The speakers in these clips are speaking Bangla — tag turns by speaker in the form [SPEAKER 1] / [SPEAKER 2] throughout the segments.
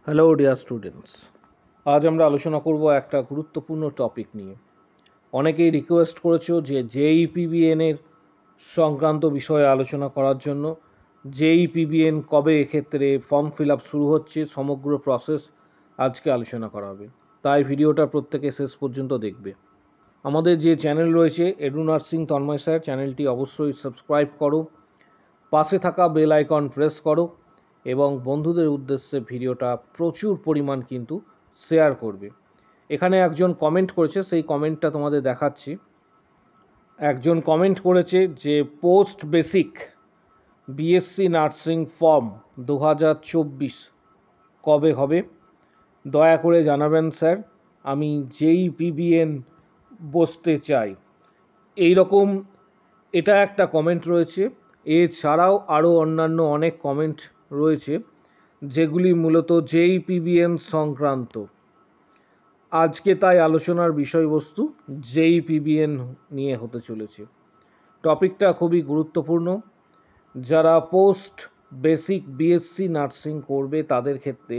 [SPEAKER 1] হ্যালো ডিয়ার স্টুডেন্টস, আজ আমরা আলোচনা করব একটা গুরুত্বপূর্ণ টপিক নিয়ে। অনেকেই রিকোয়েস্ট করেছো যে জেইপিবিএন এর সংক্রান্ত বিষয়ে আলোচনা করার জন্য। জেইপিবিএন কবে এক্ষেত্রে ফর্ম ফিল আপ শুরু হচ্ছে, সমগ্র প্রসেস আজকে আলোচনা করা হবে, তাই ভিডিওটা প্রত্যেকে শেষ পর্যন্ত দেখবে। আমাদের যে চ্যানেল রয়েছে এডু নার্সিং তন্ময় স্যার, চ্যানেলটি অবশ্যই সাবস্ক্রাইব করো, পাশে থাকা বেল আইকন প্রেস করো এবং বন্ধুদের উদ্দেশ্যে ভিডিওটা প্রচুর পরিমাণ কিন্তু শেয়ার করবে। এখানে একজন কমেন্ট করেছে, সেই কমেন্টটা তোমাদের দেখাচ্ছি। একজন কমেন্ট করেছে যে post basic BSc nursing form 2024 কবে হবে, দয়া করে জানাবেন স্যার, আমি জেইপিবিএন বসতে চাই। এই রকম এটা একটা কমেন্ট রয়েছে। এছাড়াও আরও অন্যান্য অনেক কমেন্ট রয়েছে যেগুলি মূলত জেইপিবিএন সংক্রান্ত। আজকে তাই আলোচনার বিষয়বস্তু জেইপিবিএন নিয়ে হতে চলেছে। টপিকটা খুবই গুরুত্বপূর্ণ। যারা পোস্ট বেসিক বিএসসি নার্সিং করবে তাদের ক্ষেত্রে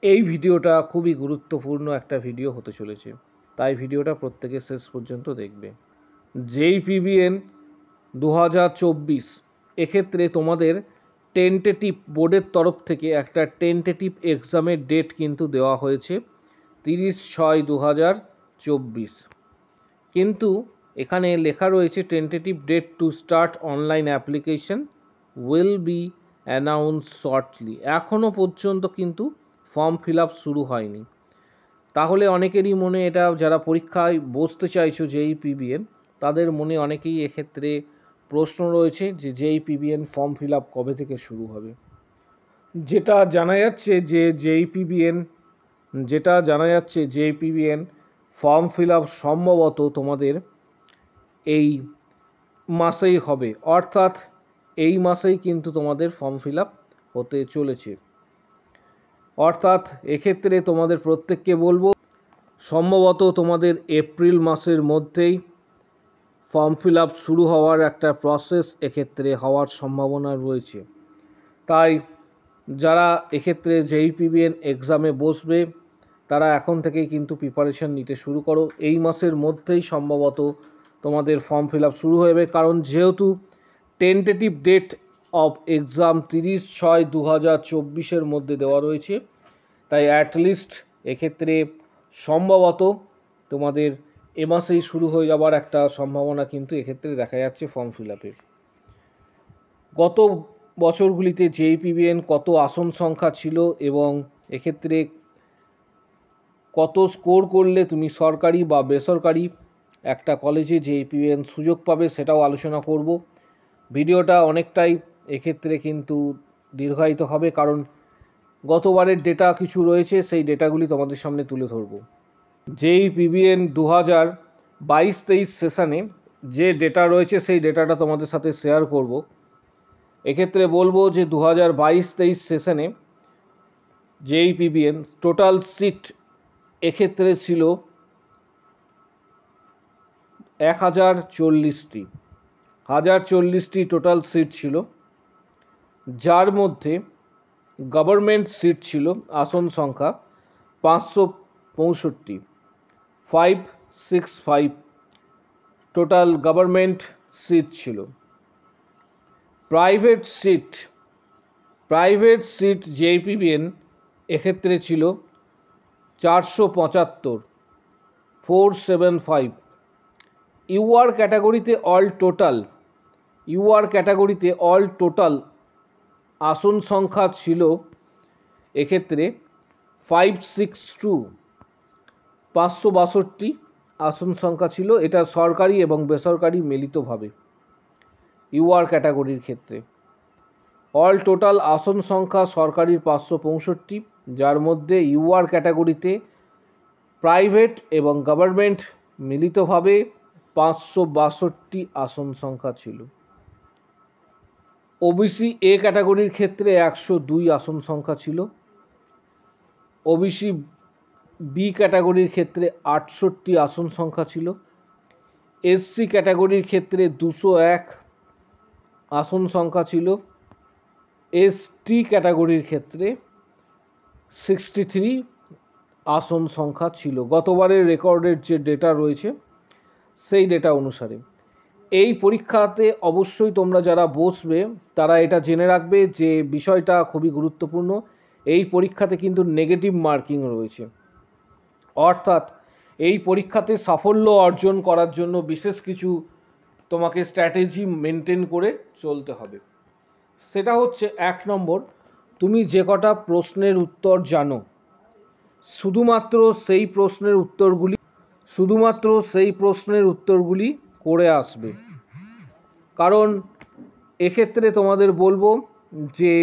[SPEAKER 1] এই ভিডিওটা খুবই গুরুত্বপূর্ণ একটা ভিডিও হতে চলেছে, তাই ভিডিওটা প্রত্যেকে শেষ পর্যন্ত দেখবে। জেইপিবিএন 2024 এক্ষেত্রে তোমাদের টেন্টেটিভ বোর্ডের তরফ থেকে একটা টেন্টেটিভ এক্সামের ডেট কিন্তু দেওয়া হয়েছে 30/6/2024, কিন্তু এখানে লেখা রয়েছে tentative date to start online application will be announce shortly. এখনও পর্যন্ত কিন্তু ফর্ম ফিল আপ শুরু হয়নি। তাহলে অনেকেরই মনে, এটা যারা পরীক্ষায় বসতে চাইছো জেইপিবিএন, তাদের মনে অনেকেই এক্ষেত্রে প্রশ্ন রয়েছে যে জেইপিবিএন ফর্ম ফিল আপ কবে থেকে শুরু হবে। যেটা জানা যাচ্ছে জেইপিবিএন ফর্ম ফিল আপ সম্ভবত তোমাদের এই মাসেই হবে, অর্থাৎ এই মাসেই কিন্তু তোমাদের ফর্ম ফিল আপ হতে চলেছে। অর্থাৎ এক্ষেত্রে তোমাদের প্রত্যেককে বলবো, সম্ভবত তোমাদের এপ্রিল মাসের মধ্যেই ফর্ম ফিল আপ শুরু হওয়ার একটা প্রসেস এক্ষেত্রে হওয়ার সম্ভাবনা রয়েছে। তাই যারা এক্ষেত্রে জেইপিবিএন এক্সামে বসবে তারা এখন থেকেই কিন্তু প্রিপারেশন নিতে শুরু করো। এই মাসের মধ্যেই সম্ভবত তোমাদের ফর্ম ফিল আপ শুরু হবে, কারণ যেহেতু টেন্টেটিভ ডেট অফ এক্সাম 30/6/2024 মধ্যে দেওয়া রয়েছে, তাই অ্যাটলিস্ট এক্ষেত্রে সম্ভবত তোমাদের এ মাসেই শুরু হয়ে যাওয়ার একটা সম্ভাবনা কিন্তু এক্ষেত্রে দেখা যাচ্ছে ফর্ম ফিল আপের। গত বছরগুলিতে জেইপিবিএন কত আসন সংখ্যা ছিল এবং এক্ষেত্রে কত স্কোর করলে তুমি সরকারি বা বেসরকারি একটা কলেজে জেইপিবিএন সুযোগ পাবে, সেটাও আলোচনা করব। ভিডিওটা অনেকটাই এক্ষেত্রে কিন্তু দীর্ঘায়িত হবে, কারণ গতবারের ডেটা কিছু রয়েছে, সেই ডেটাগুলি তোমাদের সামনে তুলে ধরব। জেইপিবিএন 2022-23 সেশনে যে ডেটা রয়েছে সেই ডেটাটা তোমাদের সাথে শেয়ার করব। এক্ষেত্রে বলবো যে 2022-23 সেশনে জেইপিবিএন টোটাল সিট এক্ষেত্রে ছিল 1040টি টোটাল সিট ছিল, যার মধ্যে গভর্নমেন্ট সিট ছিল আসন সংখ্যা 565, 565 টোটাল গভর্নমেন্ট সিট ছিল। প্রাইভেট সিট জেইপিবিএন এক্ষেত্রে ছিল 475, 475। ইউআর ক্যাটাগরিতে অল টোটাল আসন সংখ্যা ছিল এক্ষেত্রে 562, 562 আসন সংখ্যা ছিল। এটা সরকারি এবং বেসরকারি মিলিতভাবে ইউআর ক্যাটাগরির ক্ষেত্রে। অল টোটাল আসন সংখ্যা সরকারির 565, যার মধ্যে ইউআর ক্যাটাগরিতে প্রাইভেট এবং গভর্নমেন্ট মিলিতভাবে 562 আসন সংখ্যা ছিল। ওবিসি এ ক্যাটাগরির ক্ষেত্রে 102 আসন সংখ্যা ছিল। ওবিসি বি ক্যাটাগরির ক্ষেত্রে 68 আসন সংখ্যা ছিল। এসসি ক্যাটাগরির ক্ষেত্রে 201 আসন সংখ্যা ছিল। এসটি ক্যাটাগরির ক্ষেত্রে 63 আসন সংখ্যা ছিল গতবারের রেকর্ডের যে ডেটা রয়েছে সেই ডেটা অনুসারে। এই পরীক্ষাতে অবশ্যই তোমরা যারা বসবে তারা এটা জেনে রাখবে যে বিষয়টা খুবই গুরুত্বপূর্ণ। এই পরীক্ষাতে কিন্তু নেগেটিভ মার্কিং রয়েছে, অর্থাৎ এই পরীক্ষাতে সাফল্য অর্জন করার জন্য বিশেষ কিছু তোমাকে স্ট্র্যাটেজি মেনটেন করে চলতে হবে। সেটা হচ্ছে 1 নম্বর, তুমি যে কটা প্রশ্নের উত্তর জানো শুধুমাত্র সেই প্রশ্নের উত্তরগুলি করে আসবে। কারণ এক্ষেত্রে তোমাদের বলবো যে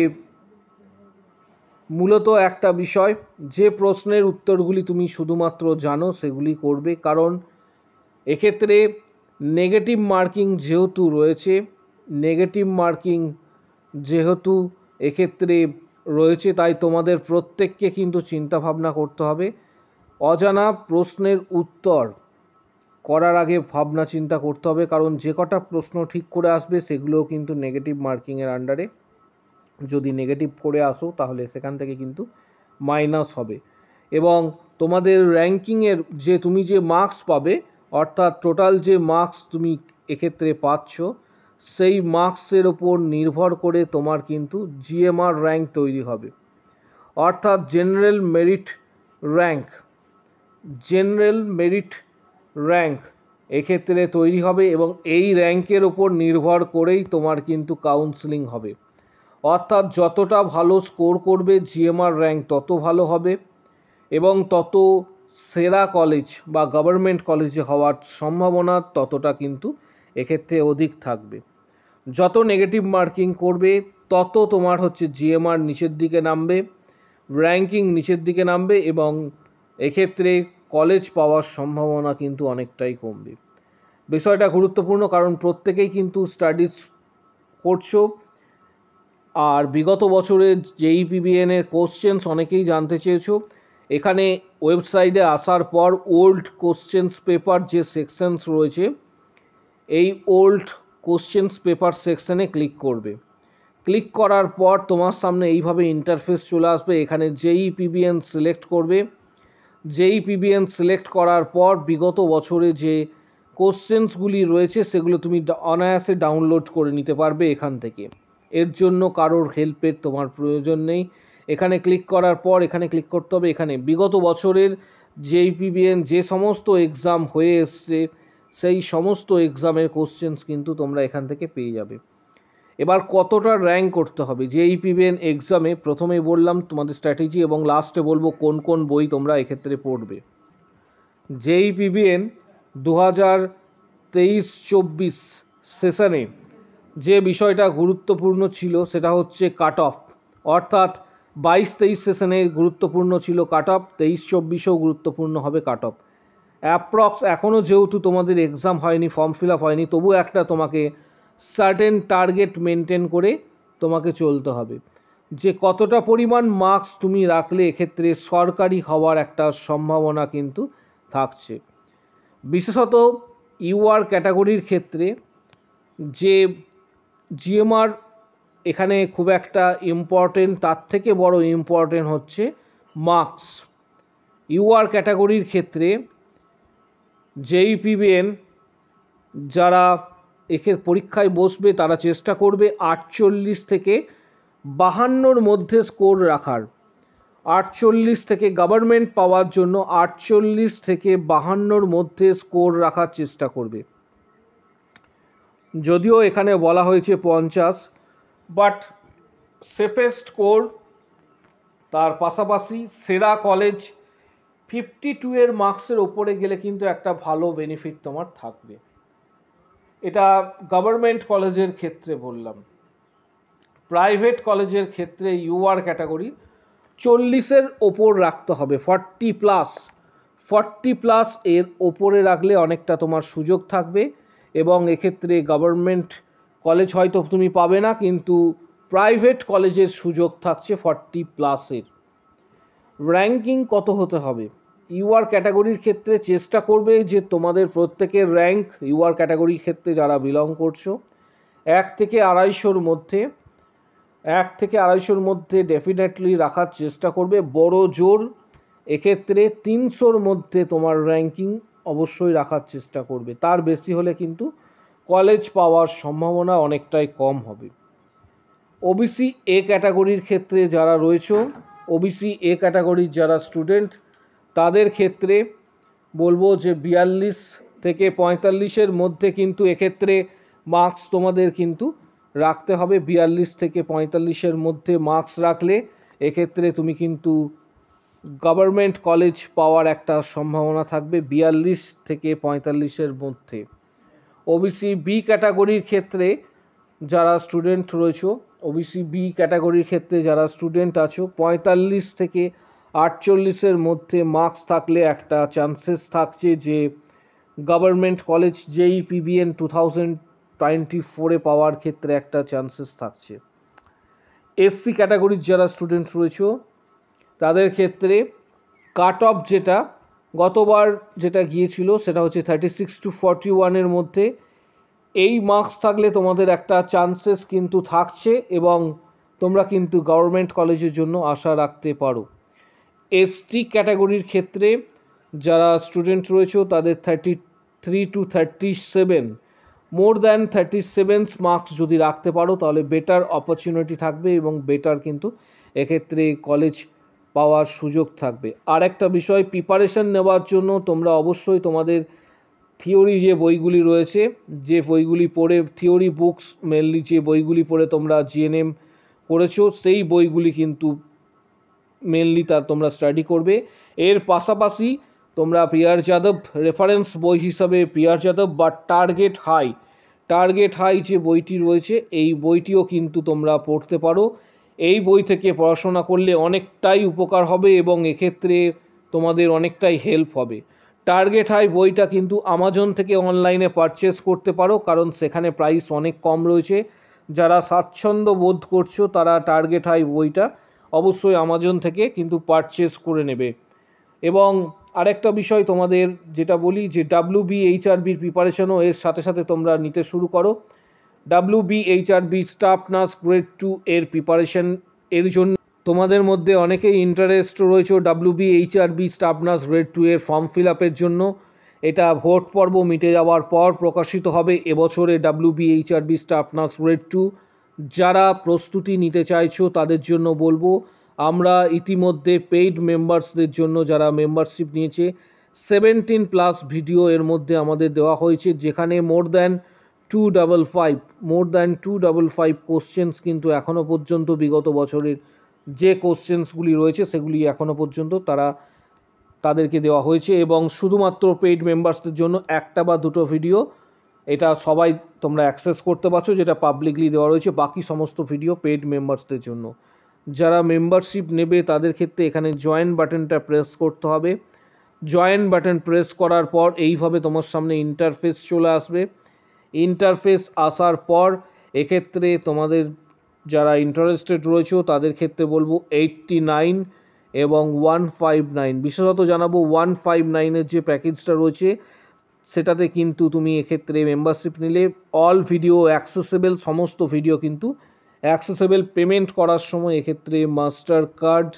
[SPEAKER 1] মূলত একটা বিষয়, যে প্রশ্নের উত্তরগুলি তুমি শুধুমাত্র জানো সেগুলি করবে। কারণ এক্ষেত্রে নেগেটিভ মার্কিং যেহেতু এক্ষেত্রে রয়েছে, তাই তোমাদের প্রত্যেককে কিন্তু চিন্তাভাবনা করতে হবে। অজানা প্রশ্নের উত্তর করার আগে ভাবনা চিন্তা করতে হবে, কারণ যে কটা প্রশ্ন ঠিক করে আসবে সেগুলোও কিন্তু নেগেটিভ মার্কিংয়ের আন্ডারে। যদি নেগেটিভ করে আসো তাহলে সেখান থেকে কিন্তু মাইনাস হবে, এবং তোমাদের র্যাঙ্কিংয়ের তুমি যে মার্কস পাবে, অর্থাৎ টোটাল যে মার্কস তুমি এক্ষেত্রে পাচ্ছ, সেই মার্কসের ওপর নির্ভর করে তোমার কিন্তু জিএমআর র্যাঙ্ক তৈরি হবে, অর্থাৎ জেনারেল মেরিট র্যাঙ্ক এক্ষেত্রে তৈরি হবে, এবং এই র্যাঙ্কের ওপর নির্ভর করেই তোমার কিন্তু কাউন্সেলিং হবে। অর্থাৎ যতটা ভালো স্কোর করবে জিএমআর র্যাঙ্ক তত ভালো হবে, এবং তত সেরা কলেজ বা গভর্নমেন্ট কলেজে হওয়ার সম্ভাবনা ততটা কিন্তু এক্ষেত্রে অধিক থাকবে। যত নেগেটিভ মার্কিং করবে তত তোমার হচ্ছে জিএমআর নিচের দিকে নামবে, র্যাঙ্কিং নিচের দিকে নামবে, এবং এক্ষেত্রে কলেজ পাওয়ার সম্ভাবনা কিন্তু অনেকটাই কমবে। বিষয়টা গুরুত্বপূর্ণ, কারণ প্রত্যেকেই কিন্তু স্টাডিজ করছো, আর বিগত বছরের JEE-PBN এর কোশ্চেন্স অনেকেই জানতে চেয়েছো। এখানে ওয়েবসাইটে আসার পর ওল্ড কোশ্চেন্স পেপার যে সেকশনস রয়েছে, এই ওল্ড কোশ্চেন্স পেপার সেকশনে ক্লিক করবে। ক্লিক করার পর তোমার সামনে এইভাবে ইন্টারফেস চলে আসবে। এখানে JEE-PBN সিলেক্ট করবে। JEE-PBN সিলেক্ট করার পর বিগত বছরে যে কোশ্চেন্সগুলি রয়েছে সেগুলো তুমি অনায়াসে ডাউনলোড করে নিতে পারবে এখান থেকে। এর জন্য কারোর হেল্পের তোমার প্রয়োজন নেই। এখানে ক্লিক করার পর এখানে ক্লিক করতে হবে। এখানে বিগত বছরের JEE-PBN যে সমস্ত এক্সাম হয়ে এসছে সেই সমস্ত এক্সামের কোশ্চেন্স কিন্তু তোমরা এখান থেকে পেয়ে যাবে। এবার কতটা র্যাঙ্ক করতে হবে JEE-PBN এক্সামে, প্রথমেই বললাম তোমাদের স্ট্র্যাটেজি, এবং লাস্টে বলবো কোন কোন বই তোমরা এক্ষেত্রে পড়বে। JEE-PBN 2023-24 সেশনে যে বিষয়টা গুরুত্বপূর্ণ ছিল সেটা হচ্ছে কাট অফ, অর্থাৎ 22-23 সেশনে গুরুত্বপূর্ণ ছিল কাট অফ, 23-24-এও গুরুত্বপূর্ণ হবে কাট অফ। অ্যাপ্রক্স এখনও যেহেতু তোমাদের এক্সাম হয়নি, ফর্ম ফিল আপ হয়নি, তবু একটা তোমাকে সার্টেন টার্গেট মেনটেন করে তোমাকে চলতে হবে, যে কতটা পরিমাণ মার্কস তুমি রাখলে এক্ষেত্রে সরকারি হওয়ার একটা সম্ভাবনা কিন্তু থাকছে। বিশেষত ইউআর ক্যাটাগরির ক্ষেত্রে যে জিএমআর এখানে খুব একটা ইম্পর্টেন্ট, তার থেকে বড় ইম্পর্টেন্ট হচ্ছে মার্কস। ইউআর ক্যাটাগরির ক্ষেত্রে JEE-PBN যারা একে পরীক্ষায় বসবে তারা চেষ্টা করবে 48 থেকে 52-র মধ্যে স্কোর রাখার। 48 থেকে গভর্নমেন্ট পাওয়ার জন্য 48 থেকে 52-র মধ্যে স্কোর রাখার চেষ্টা করবে। যদিও এখানে বলা হয়েছে 50, বাট সেফেস্ট স্কোর, তার পাশাপাশি সেরা কলেজ 52 এর মার্কসের ওপরে গেলে কিন্তু একটা ভালো বেনিফিট তোমার থাকবে। এটা গভর্নমেন্ট কলেজের ক্ষেত্রে বললাম। প্রাইভেট কলেজের ক্ষেত্রে ইউআর ক্যাটাগরি 40-এর ওপর রাখতে হবে, 40+ এর ওপরে রাখলে অনেকটা তোমার সুযোগ থাকবে, এবং এক্ষেত্রে গভর্নমেন্ট কলেজ হয়তো তুমি পাবে না, কিন্তু প্রাইভেট কলেজের সুযোগ থাকছে 40+-এর। র্যাঙ্কিং কত হতে হবে? ইউআর ক্যাটাগরির ক্ষেত্রে চেষ্টা করবে যে তোমাদের প্রত্যেকের র্যাঙ্ক ইউআর ক্যাটাগরির ক্ষেত্রে যারা বিলং করছো 1 থেকে 250-র মধ্যে 1 থেকে 250-র মধ্যে ডেফিনেটলি রাখার চেষ্টা করবে, বড় জোর এক্ষেত্রে 300-র মধ্যে তোমার র্যাঙ্কিং অবশ্যই রাখার চেষ্টা করবে, তার বেশি হলে কিন্তু কলেজ পাওয়ার সম্ভাবনা অনেকটাই কম হবে। ওবিসি এ ক্যাটাগরির ক্ষেত্রে যারা রয়েছে, ওবিসি এ ক্যাটাগরির যারা স্টুডেন্ট, তাদের ক্ষেত্রে বলবো যে 42 থেকে 45-এর মধ্যে কিন্তু এক্ষেত্রে মার্কস তোমাদের কিন্তু রাখতে হবে। 42 থেকে 45-এর মধ্যে মার্কস রাখলে এক্ষেত্রে তুমি কিন্তু গভর্নমেন্ট কলেজ পাওয়ার একটা সম্ভাবনা থাকবে 42 থেকে 45-এর মধ্যে। ওবিসি বি ক্যাটাগরির ক্ষেত্রে যারা স্টুডেন্ট রয়েছে, ওবিসি বি ক্যাটাগরির ক্ষেত্রে যারা স্টুডেন্ট আছো, 45 থেকে 48-এর মধ্যে মার্কস থাকলে একটা চান্সেস থাকছে যে গভর্নমেন্ট কলেজ জেই পিবিএন 2024-এ পাওয়ার ক্ষেত্রে একটা চান্সেস থাকছে। এসসি ক্যাটাগরির যারা স্টুডেন্ট রয়েছে তাদের ক্ষেত্রে কাট অফ যেটা গতবার যেটা গিয়েছিল সেটা হচ্ছে 36 to 41-এর মধ্যে, এই মার্কস থাকলে তোমাদের একটা চান্সেস কিন্তু থাকছে এবং তোমরা কিন্তু গভর্নমেন্ট কলেজের জন্য আশা রাখতে পারো। এসটি ক্যাটাগরির ক্ষেত্রে যারা স্টুডেন্ট রয়েছে তাদের 33 to 37, মোর দ্যান 37 মার্কস যদি রাখতে পারো তাহলে বেটার অপরচুনিটি থাকবে এবং বেটার কিন্তু এক্ষেত্রে কলেজ পাওয়ার সুযোগ থাকবে। আর একটা বিষয়, প্রিপারেশন নেওয়ার জন্য তোমরা অবশ্যই তোমাদের থিওরি যে বইগুলি রয়েছে, যে বইগুলি পড়ে থিওরি বুকস মেনলি যে বইগুলি পড়ে তোমরা জিএনএম করেছো, সেই বইগুলি কিন্তু মেনলি তার তোমরা স্টাডি করবে। এর পাশাপাশি তোমরা পিয়ার যাদব রেফারেন্স বই হিসাবে পিয়ার যাদব বা টার্গেট হাই যে বইটি রয়েছে এই বইটিও কিন্তু তোমরা পড়তে পারো। এই বই থেকে পড়াশোনা করলে অনেকটাই উপকার হবে এবং এক্ষেত্রে তোমাদের অনেকটাই হেল্প হবে। টার্গেট হাই বইটা কিন্তু আমাজন থেকে অনলাইনে পারচেস করতে পারো, কারণ সেখানে প্রাইস অনেক কম রয়েছে। যারা স্বাচ্ছন্দ্য বোধ করছো তারা টার্গেট হাই বইটা অবশ্যই আমাজন থেকে কিন্তু পারচেস করে নেবে। এবং আরেকটা বিষয় তোমাদের যেটা বলি যে WBHRBর প্রিপারেশনও এর সাথে সাথে তোমরা নিতে শুরু করো। WBHRB স্টাফ নার্স গ্রেড 2 এর প্রিপারেশন এর জন্য তোমাদের মধ্যে অনেকেই ইন্টারেস্ট রয়েছে WBHRB স্টাফ নার্স গ্রেড 2 এর ফর্ম ফিল আপের জন্য। এটা ভোট পর্ব মিটে যাওয়ার পর প্রকাশিত হবে এবছরে WBHRB স্টাফ নার্স গ্রেড 2। যারা প্রস্তুতি নিতে চাইছো তাদের জন্য বলবো, আমরা ইতিমধ্যে পেইড মেম্বার্সদের জন্য যারা মেম্বারশিপ নিয়েছে 17+ ভিডিও এর মধ্যে আমাদের দেওয়া হয়েছে, যেখানে মোর দ্যান 255 কোশ্চেন্স কিন্তু এখনও পর্যন্ত বিগত বছরের যে কোশ্চেন্সগুলি রয়েছে সেগুলি এখনও পর্যন্ত তাদেরকে দেওয়া হয়েছে। এবং শুধুমাত্র পেইড মেম্বার্সদের জন্য একটা বা দুটো ভিডিও এটা সবাই তোমরা অ্যাক্সেস করতে পারছো, যেটা পাবলিকলি দেওয়া রয়েছে। বাকি সমস্ত ভিডিও পেইড মেম্বার্সদের জন্য। যারা মেম্বারশিপ নেবে তাদের ক্ষেত্রে এখানে জয়েন বাটনটা প্রেস করতে হবে। জয়েন বাটন প্রেস করার পর এইভাবে তোমার সামনে ইন্টারফেস চলে আসবে। ইন্টারফেস আসার পর এক্ষেত্রে তোমাদের যারা ইন্টারেস্টেড রয়েছে তাদের ক্ষেত্রে বলবো 89 এবং 159, বিশেষত জানাবো 159-এর যে প্যাকেজটা রয়েছে সেটাতে কিন্তু তুমি এক্ষেত্রে মেম্বারশিপ নিলে অল ভিডিও অ্যাক্সেসেবল, সমস্ত ভিডিও কিন্তু অ্যাক্সেসেবল। পেমেন্ট করার সময় এক্ষেত্রে মাস্টার কার্ড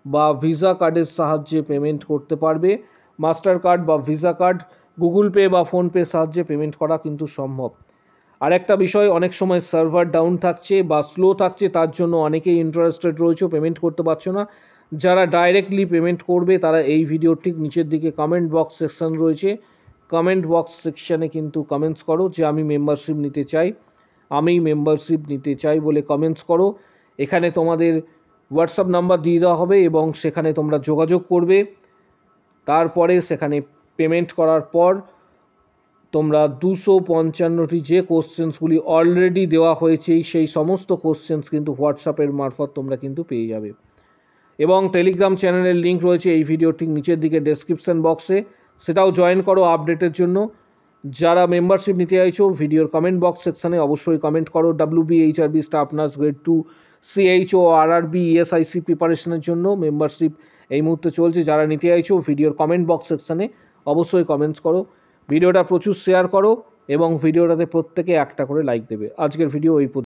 [SPEAKER 1] বা ভিসা কার্ডের সাহায্যে পেমেন্ট করতে পারবে। মাস্টার কার্ড বা ভিসা কার্ড, গুগল পে বা ফোনপের সাহায্যে পেমেন্ট করা কিন্তু সম্ভব। আরেকটা বিষয়, অনেক সময় সার্ভার ডাউন থাকছে বা স্লো থাকছে, তার জন্য অনেকেই ইন্টারেস্টেড রয়েছে, পেমেন্ট করতে পারছো না। যারা ডাইরেক্টলি পেমেন্ট করবে তারা এই ভিডিওর ঠিক নিচের দিকে কমেন্ট বক্স সেকশন রয়েছে, কমেন্ট বক্স সেকশানে কিন্তু কমেন্টস করো যে আমি মেম্বারশিপ নিতে চাই বলে কমেন্টস করো। এখানে তোমাদের হোয়াটসঅ্যাপ নাম্বার দিয়ে দেওয়া হবে এবং সেখানে তোমরা যোগাযোগ করবে। তারপরে সেখানে পেমেন্ট করার পর তোমরা 255টি যে কোশ্চেন্সগুলি অলরেডি দেওয়া হয়েছে সেই সমস্ত কোশ্চেন্স কিন্তু হোয়াটসঅ্যাপের মারফত তোমরা কিন্তু পেয়ে যাবে। এবং টেলিগ্রাম চ্যানেলের লিঙ্ক রয়েছে এই ভিডিওর ঠিক নিচের দিকে ডেসক্রিপশন বক্সে, সেটাও জয়েন করো আপডেটের জন্য। যারা মেম্বারশিপ নিতে চাইছো ভিডিওর কমেন্ট বক্স সেকশানে অবশ্যই কমেন্ট করো। WBHRB staff nurse grade 2 CHO RRB ESIC প্রিপারেশনের জন্য মেম্বারশিপ এই মুহূর্তে চলছে। যারা নিতে চাইছো ভিডিওর কমেন্ট বক্স সেকশানে অবশ্যই কমেন্টস করো। ভিডিওটা প্রচুর শেয়ার করো এবং ভিডিওটাতে প্রত্যেকে একটা করে লাইক দেবে। আজকের ভিডিও এই